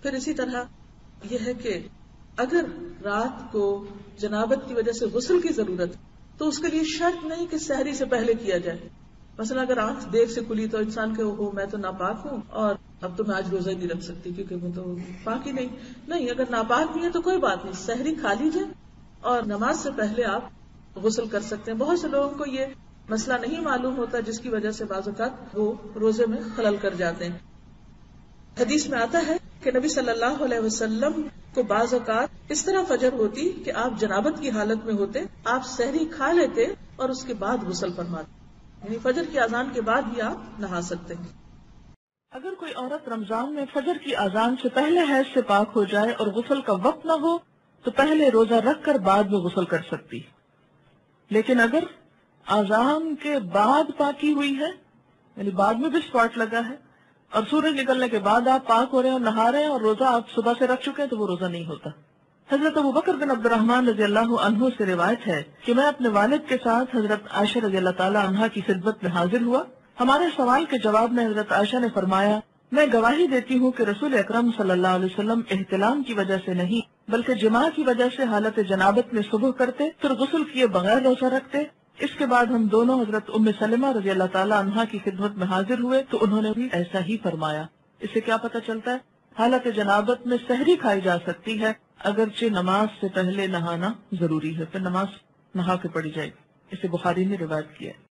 پھر اسی طرح یہ ہے کہ اگر رات کو جنابت کی وجہ سے غسل کی ضرورت تو اس کے لیے شرط نہیں کہ سحری سے پہلے کیا جائے. مثلا اگر آنکھ دیر سے کھلی تو انسان کے میں تو ناپاک ہوں اور اب تو میں آج روزہ ہی نہیں رکھ سکتی کیونکہ وہ تو پاک ہی نہیں. اگر ناپاک بھی ہے تو کوئی بات نہیں, سحری کھا لیجیے اور نماز سے پہلے آپ غسل کر سکتے ہیں. بہت سے لوگوں کو یہ مسئلہ نہیں معلوم ہوتا جس کی وجہ سے بعض اوقات وہ روزے میں خلل کر جاتے ہیں. حدیث میں آتا ہے کہ نبی صلی اللہ علیہ وسلم کو بعض اوقات اس طرح فجر ہوتی کہ آپ جنابت کی حالت میں ہوتے, آپ سحری کھا لیتے اور اس کے بعد غسل فرماتے, یعنی فجر کی اذان کے بعد بھی آپ نہا سکتے ہیں. اگر کوئی عورت رمضان میں فجر کی اذان سے پہلے حیض سے پاک ہو جائے اور غسل کا وقت نہ ہو تو پہلے روزہ رکھ کر بعد میں غسل کر سکتی. لیکن اگر اذان کے بعد پاکی ہوئی ہے, یعنی بعد میں بھی اسپاٹ لگا ہے اور سورج نکلنے کے بعد آپ پاک ہو رہے ہیں اور نہا رہے ہیں اور روزہ آپ صبح سے رکھ چکے ہیں تو وہ روزہ نہیں ہوتا. حضرت ابوبکر بن عبد الرحمن رضی اللہ عنہ سے روایت ہے کہ میں اپنے والد کے ساتھ حضرت عائشہ رضی اللہ تعالی عنہا کی خدمت میں حاضر ہوا. ہمارے سوال کے جواب میں حضرت عائشہ نے فرمایا, میں گواہی دیتی ہوں کہ رسول اکرم صلی اللہ علیہ وسلم احتلام کی وجہ سے نہیں بلکہ جماع کی وجہ سے حالت جنابت میں صبح کرتے پھر غسل کیے بغیر روزہ رکھتے. اس کے بعد ہم دونوں حضرت ام سلمہ رضی اللہ تعالی عنہا کی خدمت میں حاضر ہوئے تو انہوں نے بھی ایسا ہی فرمایا. اس سے کیا پتہ چلتا ہے؟ حالت جنابت میں سحری کھائی جا سکتی ہے اگرچہ نماز سے پہلے نہانا ضروری ہے, پھر نماز نہا کے پڑھی جائے گی. اسے بخاری نے روایت کیا ہے.